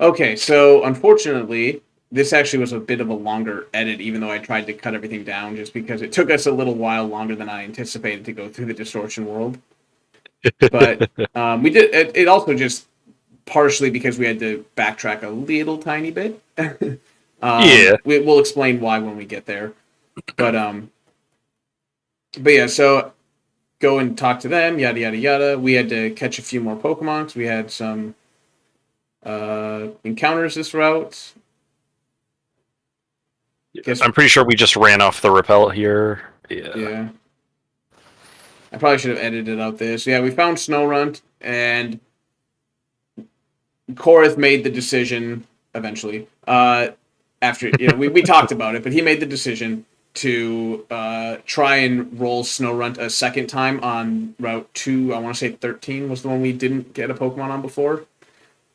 Okay, so unfortunately, this actually was a bit of a longer edit, even though I tried to cut everything down, just because it took us a little while longer than I anticipated to go through the distortion world. But we did. It also just partially because we had to backtrack a little tiny bit. Yeah. We'll explain why when we get there. But but yeah, so go and talk to them, yada yada yada. We had to catch a few more Pokemon because we had some encounters this route. Guess I'm pretty sure we just ran off the rappel here. Yeah. yeah. I probably should have edited out this. Yeah, we found Snowrunt, and Koryth made the decision eventually. After we talked about it, but he made the decision to try and roll Snowrunt a second time on Route 2. I want to say 13 was the one we didn't get a Pokemon on before.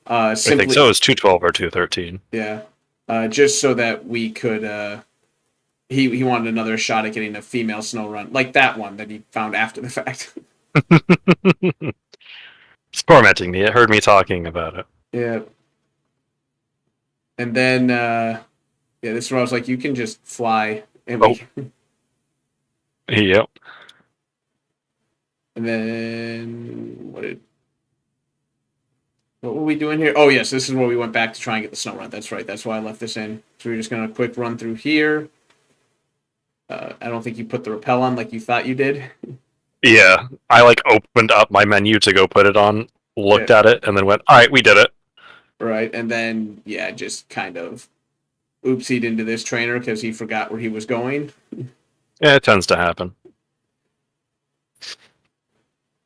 I think Simply, so. It's 212 or 213. yeah, just so that we could. He wanted another shot at getting a female Snowrunt, like that one that he found after the fact. It's tormenting me. It heard me talking about it. Yeah, and then yeah, this is where I was like, you can just fly, and Oh, we. yep. And then what were we doing here? Oh yes, this is where we went back to try and get the snow run. That's right. That's why I left this in. So we're just gonna quick run through here. I don't think you put the rappel on like you thought you did. Yeah. I opened up my menu to go put it on, Yeah, looked at it, and then went, all right, we did it. right. And then yeah, just kind of oopsied into this trainer because he forgot where he was going. Yeah, it tends to happen.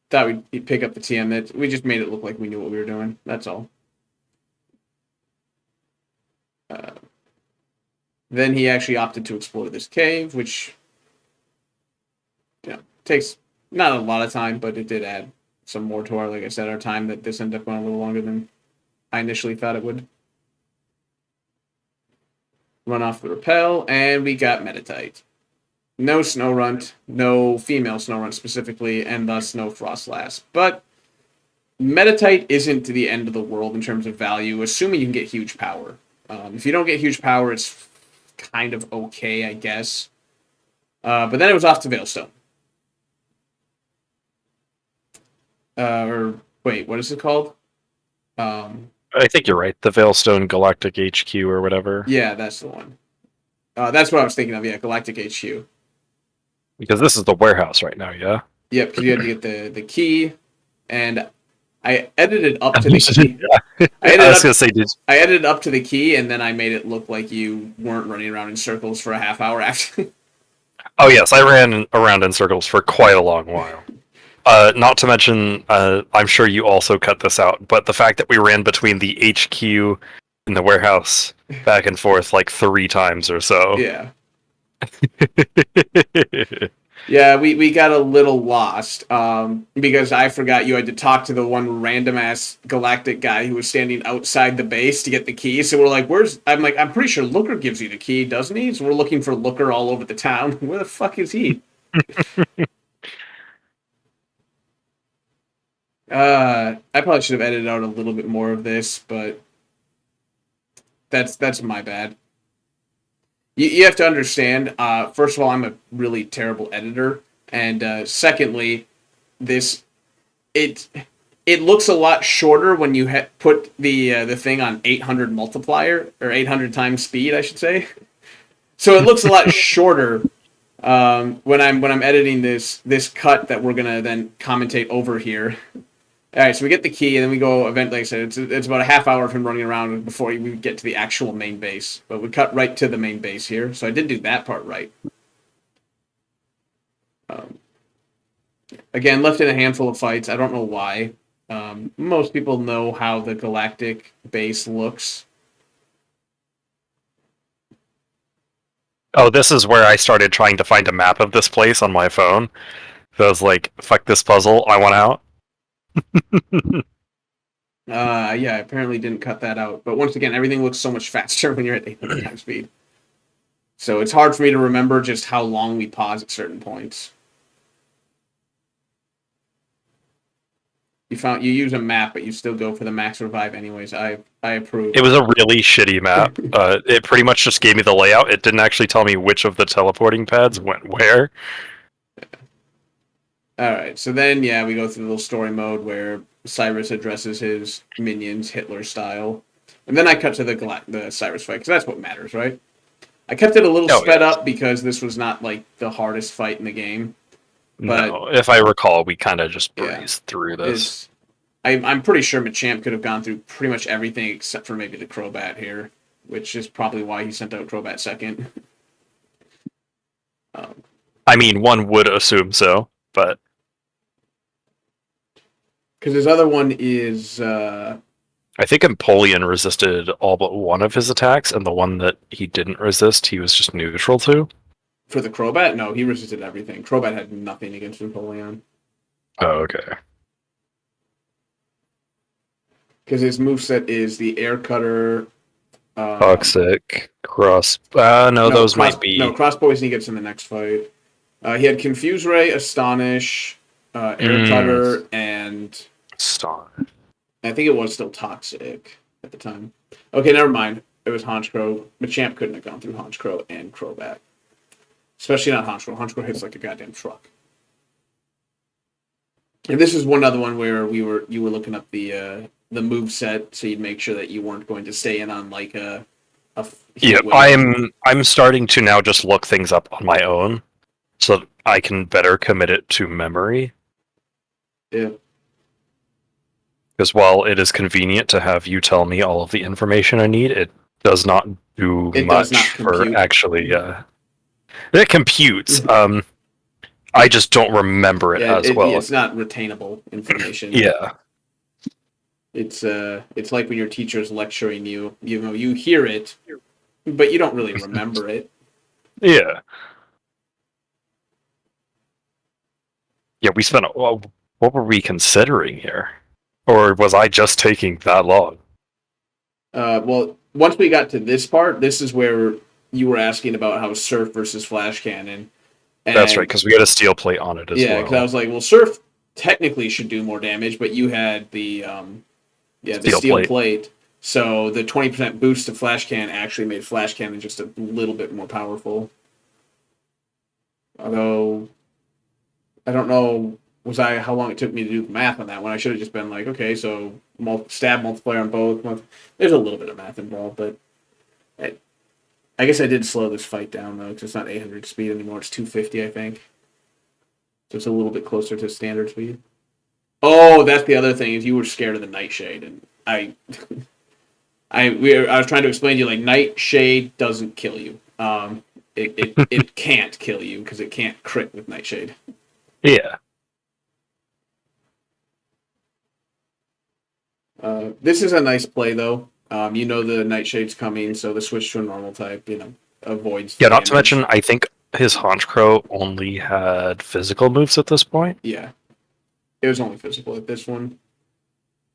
Thought we'd pick up the TM. That we just made it look like we knew what we were doing. That's all. Uh, then he actually opted to explore this cave, which takes not a lot of time, but it did add some more to our, like I said, our time that this ended up going a little longer than I initially thought it would. Run off the rappel, and we got Meditite. No Snowrunt, no female Snowrunt specifically, and thus no Frostlass. But Meditite isn't the end of the world in terms of value, assuming you can get huge power. If you don't get huge power, it's kind of okay, I guess. But then it was off to Veilstone. Or wait, what is it called? I think you're right. The Veilstone Galactic HQ or whatever. Yeah, that's the one. That's what I was thinking of. Yeah, Galactic HQ. Because this is the warehouse right now, yeah? Yep, because you had to get the key, and I edited up to the key. I was going to say, did I edited up to the key, and then I made it look like you weren't running around in circles for a half hour after. Oh, yes, I ran around in circles for quite a long while. Not to mention, I'm sure you also cut this out, but the fact that we ran between the HQ and the warehouse back and forth 3 times or so. Yeah. Yeah, we got a little lost because I forgot you had to talk to the one random ass galactic guy who was standing outside the base to get the key. So we're like, I'm pretty sure Looker gives you the key, doesn't he? So we're looking for Looker all over the town. Where the fuck is he? I probably should have edited out a little bit more of this, but that's my bad. You have to understand. First of all, I'm a really terrible editor, and secondly, this it it looks a lot shorter when you put the thing on 800 multiplier or 800 times speed, I should say. So it looks a lot shorter when I'm editing this cut that we're gonna then commentate over here. All right, so we get the key, and then we go event. Like I said, it's about a half hour of him running around before we get to the actual main base. But we cut right to the main base here, so I did do that part right. Um, Again, left in a handful of fights. I don't know why. Most people know how the galactic base looks. Oh, this is where I started trying to find a map of this place on my phone. So I was like, fuck this puzzle, I want out. Yeah, I apparently didn't cut that out. But once again, everything looks so much faster when you're at 800 times speed. So it's hard for me to remember just how long we pause at certain points. You use a map, but you still go for the max revive anyways. I approve. It was a really shitty map. It pretty much just gave me the layout. It didn't actually tell me which of the teleporting pads went where. All right, so then yeah, we go through the little story mode where Cyrus addresses his minions Hitler style, and then I cut to the Cyrus fight because that's what matters, right? I kept it a little Oh, sped yes. up because this was not like the hardest fight in the game, but No, if I recall, we kind of just yeah, breezed through this. it's I'm pretty sure Machamp could have gone through pretty much everything except for maybe the Crobat here, which is probably why he sent out Crobat second. Um, I mean, one would assume so, but because his other one is I think Empoleon resisted all but one of his attacks, and the one that he didn't resist, he was just neutral to. for the Crobat. No, he resisted everything. Crobat had nothing against Empoleon. Oh, okay. Because his moveset is the Air Cutter. Toxic, cross. No, those might be. No, Cross Poison he gets in the next fight. He had Confuse Ray, Astonish, Air Cutter, and Stun. I think it was still Toxic at the time. Okay, never mind. It was Honchkrow. Machamp couldn't have gone through Honchkrow and Crobat. Especially not Honchkrow. Honchkrow hits like a goddamn truck. And this is one other one where you were looking up the move set, so you'd make sure that you weren't going to stay in on like a Yeah, I'm starting to now just look things up on my own, so that I can better commit it to memory. Yeah. Because while it is convenient to have you tell me all of the information I need, it does not do much for actually. It computes. I just don't remember it as well. It's not retainable information. Yeah. It's like when your teacher is lecturing you. You know, you hear it, but you don't really remember it. Yeah. Yeah, we spent. Well, what were we considering here? Or was I just taking that long? Well, once we got to this part, this is where you were asking about how Surf versus Flash Cannon. And, that's right, because we had a steel plate on it as well. Yeah, because I was like, well, Surf technically should do more damage, but you had the steel plate. So the 20% boost to Flash Cannon actually made Flash Cannon just a little bit more powerful. Although, I don't know how long it took me to do the math on that one. I should have just been like, okay, so stab multiplier on both. There's a little bit of math involved, but I guess I did slow this fight down, though, because it's not 800 speed anymore. It's 250, I think. So it's a little bit closer to standard speed. Oh, that's the other thing, is you were scared of the Nightshade, and I was trying to explain to you, like, Nightshade doesn't kill you. It can't kill you, because it can't crit with Nightshade. Yeah. This is a nice play, though. You know the Nightshade's coming, so the switch to a normal type, avoids. Yeah, not to mention, I think his Honchkrow only had physical moves at this point. Yeah, it was only physical at this one,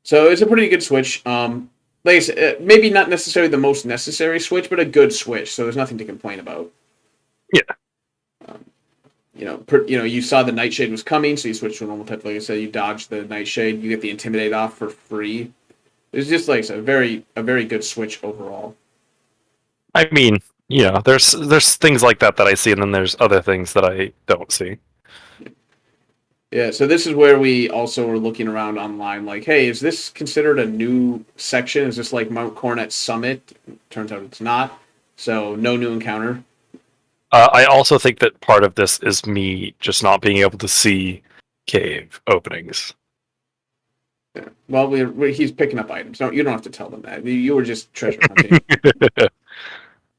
so it's a pretty good switch. Like I said, maybe not necessarily the most necessary switch, but a good switch. So there's nothing to complain about. Yeah. You saw the Nightshade was coming, so you switched to a normal type. Like I said, you dodge the Nightshade, you get the Intimidate off for free. It's just like a very good switch overall. I mean, there's things like that I see, and then there's other things that I don't see. Yeah, so this is where we also were looking around online, like, hey, is this considered a new section? Is this like Mount Coronet Summit? Turns out it's not. So no new encounter. I also think that part of this is me just not being able to see cave openings. Yeah. Well, he's picking up items. You don't have to tell them that. You were just treasure hunting.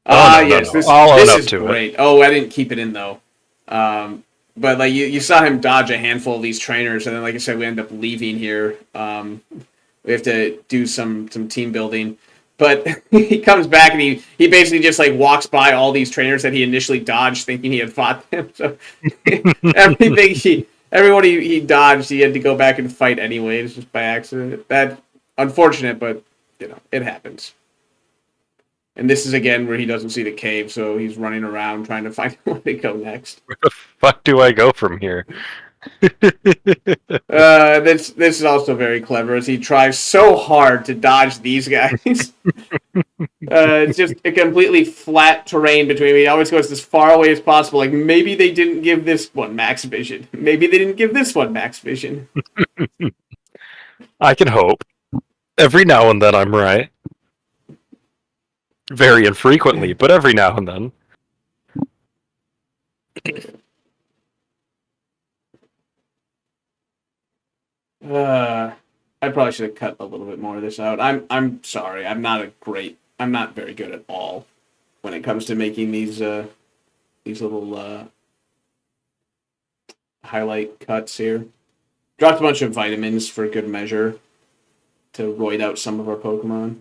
Yes, this is great. Oh, I didn't keep it in though. But like you saw him dodge a handful of these trainers, and then like I said, we end up leaving here. We have to do some team building. But he comes back and he basically just like walks by all these trainers that he initially dodged, thinking he had fought them. So everyone he dodged, he had to go back and fight anyways, just by accident. That's unfortunate, but it happens. And this is again where he doesn't see the cave, so he's running around trying to find where to go next. Where the fuck do I go from here? This is also very clever as he tries so hard to dodge these guys. It's just a completely flat terrain between me. He always goes as far away as possible. Like maybe they didn't give this one max vision. Maybe they didn't give this one max vision. I can hope. Every now and then I'm right. Very infrequently, but every now and then. I probably should have cut a little bit more of this out. I'm sorry. I'm not very good at all when it comes to making these little highlight cuts here. Dropped a bunch of vitamins for good measure to roid out some of our Pokemon.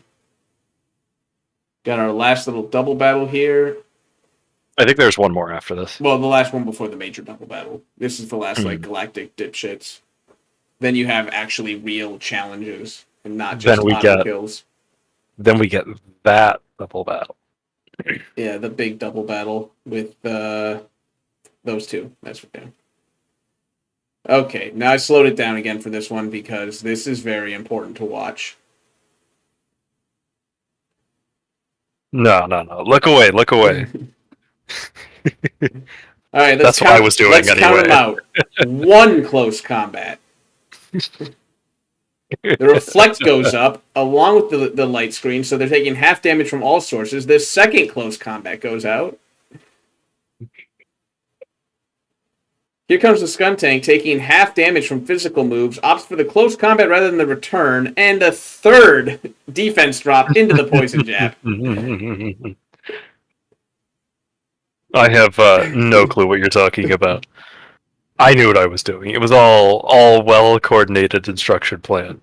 Got our last little double battle here. I think there's one more after this. Well, the last one before the major double battle. This is the last like galactic dipshits. Then you have actually real challenges and not just auto kills. Then we get that double battle. Yeah, the big double battle with those two. That's what. Okay, now I slowed it down again for this one because this is very important to watch. No. Look away. All right, that's what I was doing let's anyway. Count them out. One close combat. The reflect goes up along with the light screen, so they're taking half damage from all sources. The second close combat goes out. Here comes the Skuntank, taking half damage from physical moves, opts for the close combat rather than the return, and a third defense drop into the poison jab. I have no clue what you're talking about. I knew what I was doing. It was all well-coordinated and structured plan.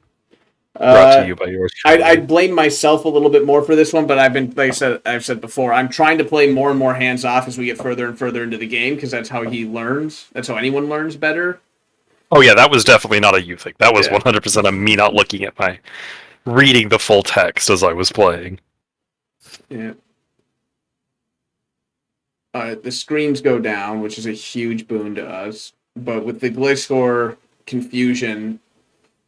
Brought to you by yours truly. I'd blame myself a little bit more for this one, but I've said before, I'm trying to play more and more hands off as we get further and further into the game because that's how he learns. That's how anyone learns better. Oh yeah, that was definitely not a you thing. That was 100% of me not looking at reading the full text as I was playing. Yeah. The screens go down, which is a huge boon to us. But with the Gliscor confusion,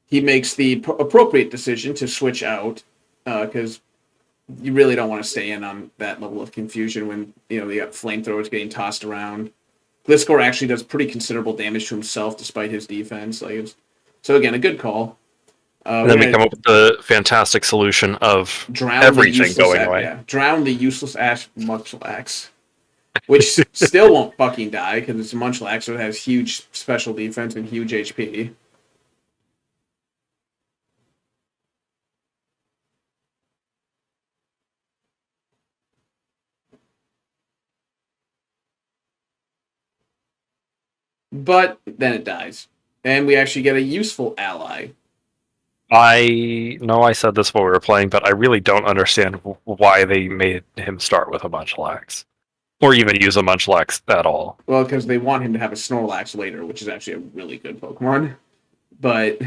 he makes the appropriate decision to switch out because you really don't want to stay in on that level of confusion when you got flamethrowers getting tossed around. Gliscor actually does pretty considerable damage to himself despite his defense. So again, a good call. And then we come up with the fantastic solution of everything going away. Yeah, drown the useless ash Munchlax, which still won't fucking die because it's a Munchlax, so it has huge special defense and huge HP. But then it dies. And we actually get a useful ally. I know I said this while we were playing, but I really don't understand why they made him start with a Munchlax. Or even use a Munchlax at all. Well, because they want him to have a Snorlax later, which is actually a really good Pokemon. But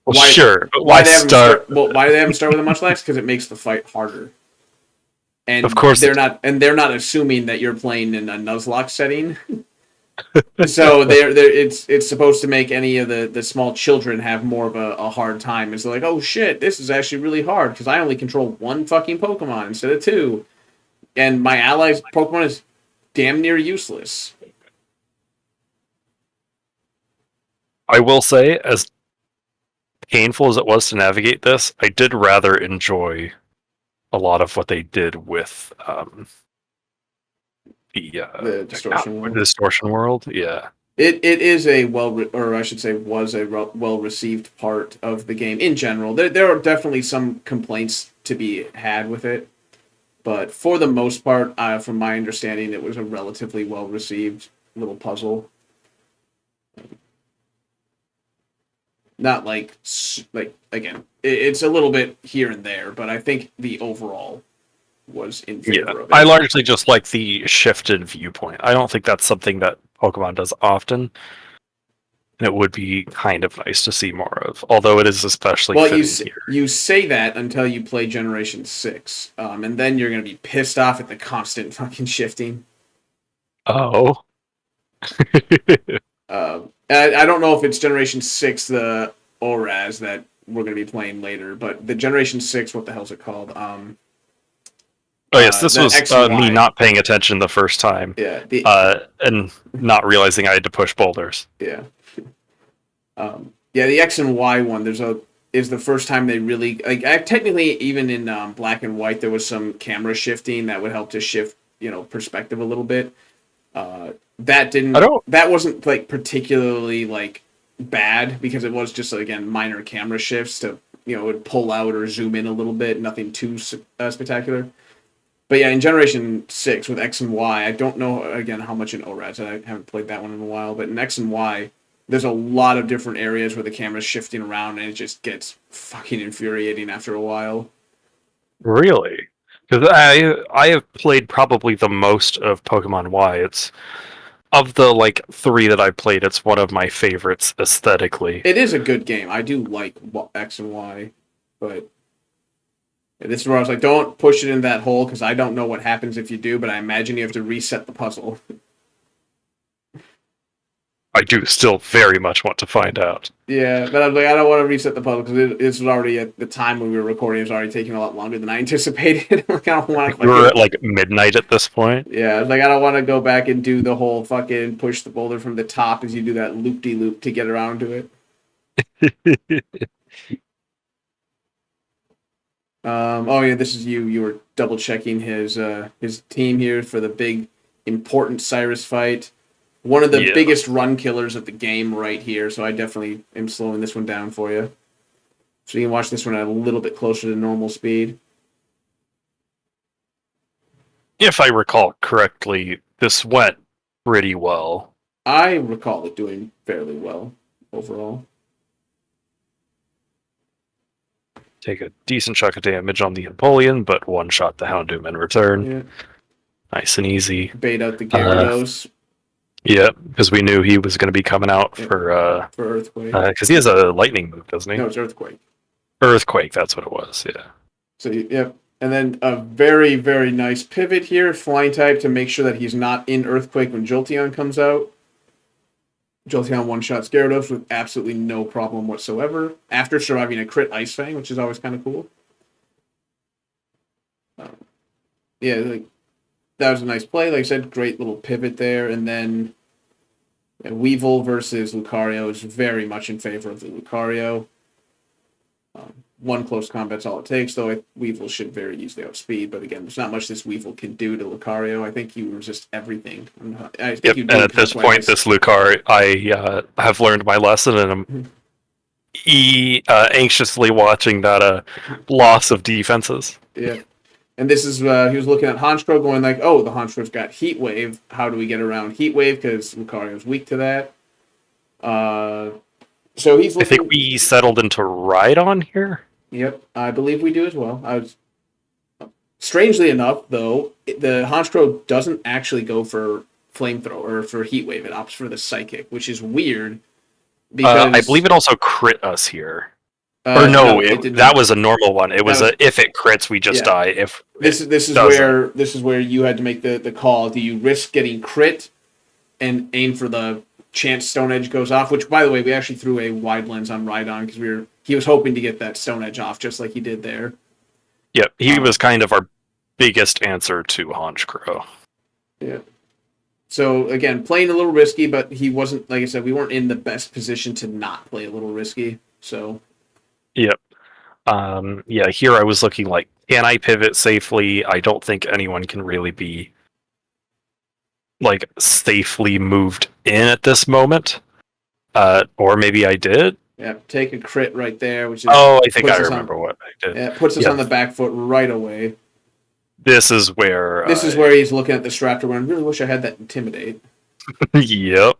why do they have him start with a Munchlax? Because it makes the fight harder. And of course they're not assuming that you're playing in a Nuzlocke setting. So it's supposed to make any of the small children have more of a hard time. It's like, oh shit, this is actually really hard because I only control one fucking Pokemon instead of two, and my ally's Pokemon is damn near useless. I will say, as painful as it was to navigate this, I did rather enjoy a lot of what they did with the distortion world. Yeah, it is a was a well received part of the game in general. There are definitely some complaints to be had with it, but for the most part, from my understanding, it was a relatively well received little puzzle. Not like again, it's a little bit here and there, but I think the overall was in favor of it. I largely just like the shifted viewpoint. I don't think that's something that Pokemon does often, and it would be kind of nice to see more of. Although it is especially here. You say that until you play Generation 6, and then you're going to be pissed off at the constant fucking shifting. Oh. I don't know if it's Generation 6, the ORAS that we're going to be playing later, but the Generation 6, what the hell's it called? Oh yes, this The was X and me Y. not paying attention the first time, Yeah, and not realizing I had to push boulders. yeah. Yeah, the X and Y one. Is the first time they really like. Technically, even in black and white, there was some camera shifting that would help to shift perspective a little bit. That I didn't. don't. That wasn't like particularly like bad because it was just again minor camera shifts to it would pull out or zoom in a little bit. Nothing too spectacular. But yeah, in Generation 6 with X and Y, I don't know again how much in ORADs. I haven't played that one in a while, but in X and Y, there's a lot of different areas where the camera's shifting around, and it just gets fucking infuriating after a while. Really? Because I have played probably the most of Pokemon Y. It's of the like three that I've played, it's one of my favorites aesthetically. It is a good game. I do like X and Y, but this is where I was like, don't push it in that hole because I don't know what happens if you do, but I imagine you have to reset the puzzle. I do still very much want to find out. Yeah, but I was like, I don't want to reset the puzzle because this was already at the time when we were recording. It was already taking a lot longer than I anticipated. Like, I don't want to. We were at like midnight at this point. Yeah, I was like, I don't want to go back and do the whole fucking push the boulder from the top as you do that loop de loop to get around to it. Oh yeah, this is you. You were double checking his team here for the big important Cyrus fight. One of the biggest run killers of the game right here, so I definitely am slowing this one down for you. So you can watch this one at a little bit closer to normal speed. If I recall correctly, this went pretty well. I recall it doing fairly well overall. Take a decent chunk of damage on the Empoleon, but one-shot the Houndoom in return. Yeah. Nice and easy. Bait out the Gyarados. Yeah, because we knew he was going to be coming out for Earthquake. Because he has a lightning move, doesn't he? No, it's Earthquake. Earthquake, that's what it was. Yeah. So yep, and then a very very nice pivot here, flying type to make sure that he's not in Earthquake when Jolteon comes out. Jolteon one-shots Gyarados with absolutely no problem whatsoever after surviving a crit Ice Fang, which is always kind of cool. Yeah, like that was a nice play. Like I said, great little pivot there. And then Weevil versus Lucario is very much in favor of the Lucario. One close combat's all it takes, though. Weevil should very easily outspeed. But again, there's not much this Weevil can do to Lucario. I think you resist everything. I think you do, and at this point, this Lucario, I have learned my lesson, and I'm anxiously watching that loss of defenses. Yeah. And this is, he was looking at Honchkrow going like, oh, the Honchkrow's got Heat Wave. How do we get around Heat Wave? Because Lucario's weak to that. So he's looking... I think we settled into Rhydon here. Yep, I believe we do as well. Strangely enough, though, the Honchkrow doesn't actually go for Flamethrower or for Heat Wave. It opts for the Psychic, which is weird. Because I believe it also crit us here. That was a normal one. It was if it crits, we just die. If this is where you had to make the call. Do you risk getting crit and aim for the chance Stone Edge goes off? Which, by the way, we actually threw a wide lens on Rhydon because he was hoping to get that Stone Edge off just like he did there. Yep, he was kind of our biggest answer to Honchkrow. Yeah. So again, playing a little risky, but he wasn't. Like I said, we weren't in the best position to not play a little risky. So. Yep. Here I was looking like, can I pivot safely? I don't think anyone can really be like safely moved in at this moment. Or maybe I did. Yeah, take a crit right there, which is I think I remember what I did. Yeah, it puts us on the back foot right away. This is where he's looking at the Raptor going, I really wish I had that Intimidate. Yep.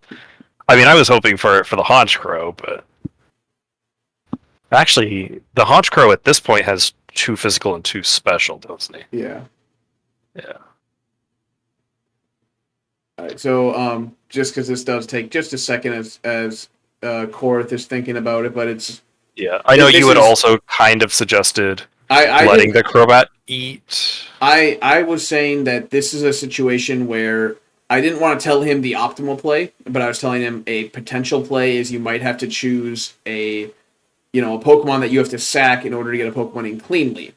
I mean, I was hoping for the Honchkrow, but actually, the Honchkrow at this point has 2 physical and 2 special, doesn't he? Yeah. Yeah. All right, so just because this does take just a second as Koryth is thinking about it, but it's... Yeah, I know you had also kind of suggested letting the Crobat eat. I was saying that this is a situation where I didn't want to tell him the optimal play, but I was telling him a potential play is you might have to choose a Pokemon that you have to sack in order to get a Pokemon in cleanly.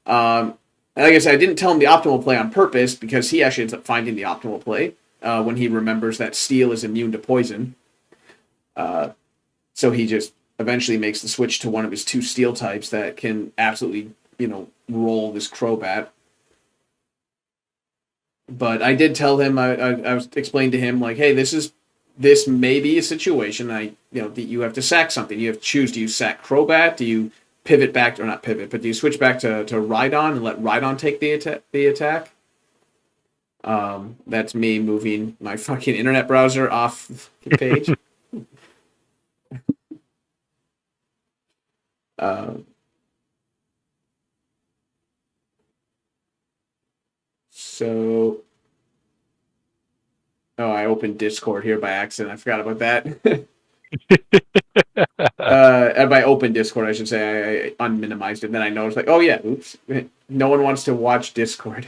And like I said, I didn't tell him the optimal play on purpose because he actually ends up finding the optimal play when he remembers that Steel is immune to poison. So he just eventually makes the switch to one of his 2 Steel types that can absolutely, roll this Crobat. But I did tell him, I was explained to him, like, hey, this may be a situation. That you have to sack something. You have to choose. Do you sack Crobat? Do you pivot back, or not pivot, but do you switch back to Rhydon and let Rhydon take the attack? That's me moving my fucking internet browser off the page. So, I opened Discord here by accident. I forgot about that. By open Discord, I should say, I unminimized it. Then I noticed, like, oh yeah, oops, no one wants to watch Discord.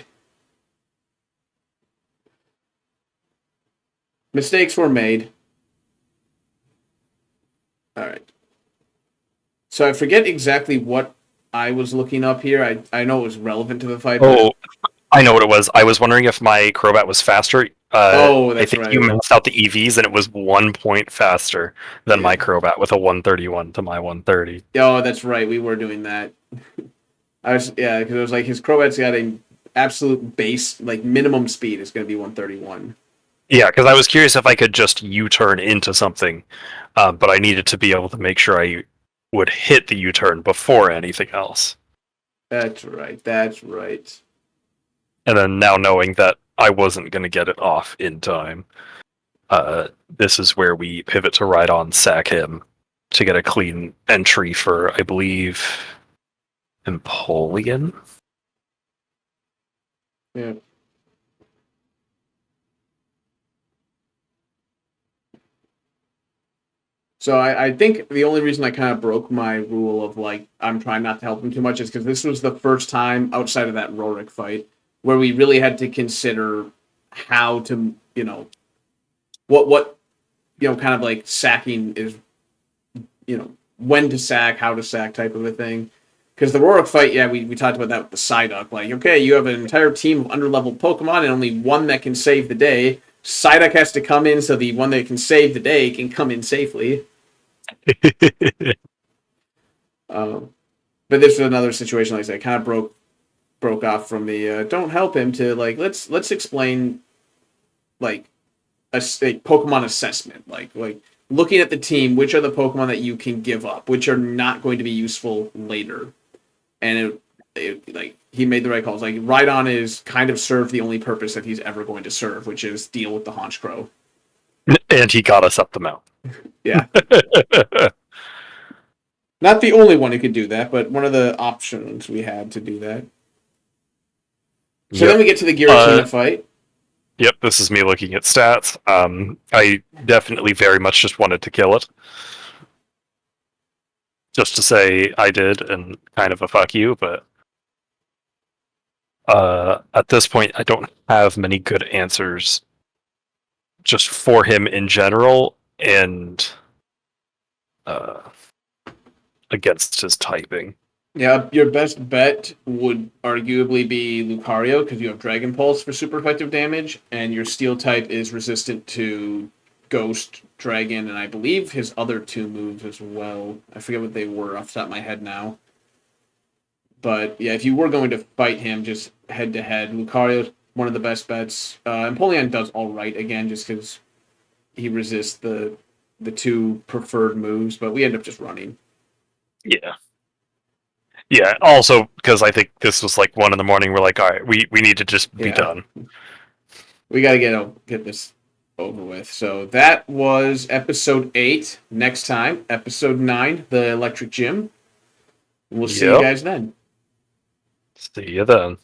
Mistakes were made. All right. So I forget exactly what I was looking up here. I know it was relevant to the fight. Oh, I know what it was. I was wondering if my Crobat was faster. That's I think right. you maxed out the EVs, and it was 1 point faster than my Crobat with a 131 to my 130. Oh, that's right. We were doing that. Because it was like his Crobat's got a absolute base, like minimum speed is going to be 131. Yeah, because I was curious if I could just U-turn into something, but I needed to be able to make sure I would hit the U-turn before anything else. That's right. That's right. And then now knowing that I wasn't going to get it off in time, this is where we pivot to Rhydon, sack him to get a clean entry for, I believe, Empoleon? Yeah. So I think the only reason I kind of broke my rule of, like, I'm trying not to help him too much is because this was the first time outside of that Rorik fight where we really had to consider how to, what kind of like sacking is, when to sack, how to sack type of a thing. Because the Rorik fight, we talked about that with the Psyduck. Like, okay, you have an entire team of underleveled Pokemon and only one that can save the day. Psyduck has to come in so the one that can save the day can come in safely. But this was another situation, like I said, kind of broke off from the don't help him to, like, let's explain, like, a Pokemon assessment, like looking at the team, which are the Pokemon that you can give up, which are not going to be useful later. And like, he made the right calls. Like, Rhydon is kind of served the only purpose that he's ever going to serve, which is deal with the Honchkrow. And he got us up the mountain. Yeah. Not the only one who could do that, but one of the options we had to do that. So then we get to the Giratina fight. Yep, this is me looking at stats. I definitely very much just wanted to kill it. Just to say I did, and kind of a fuck you, but at this point I don't have many good answers just for him in general, and against his typing. Yeah, your best bet would arguably be Lucario, because you have Dragon Pulse for super effective damage, and your Steel type is resistant to Ghost, Dragon, and I believe his other 2 moves as well. I forget what they were off the top of my head now. But yeah, if you were going to fight him just head to head, Lucario's one of the best bets. Empoleon does all right again, just because he resists the 2 preferred moves, but we end up just running. Yeah. Yeah, also because I think this was like 1 a.m. We're like, all right, we need to just be done. We got to get this over with. So that was episode 8. Next time, episode 9, the Electric Gym. We'll see you guys then. See you then.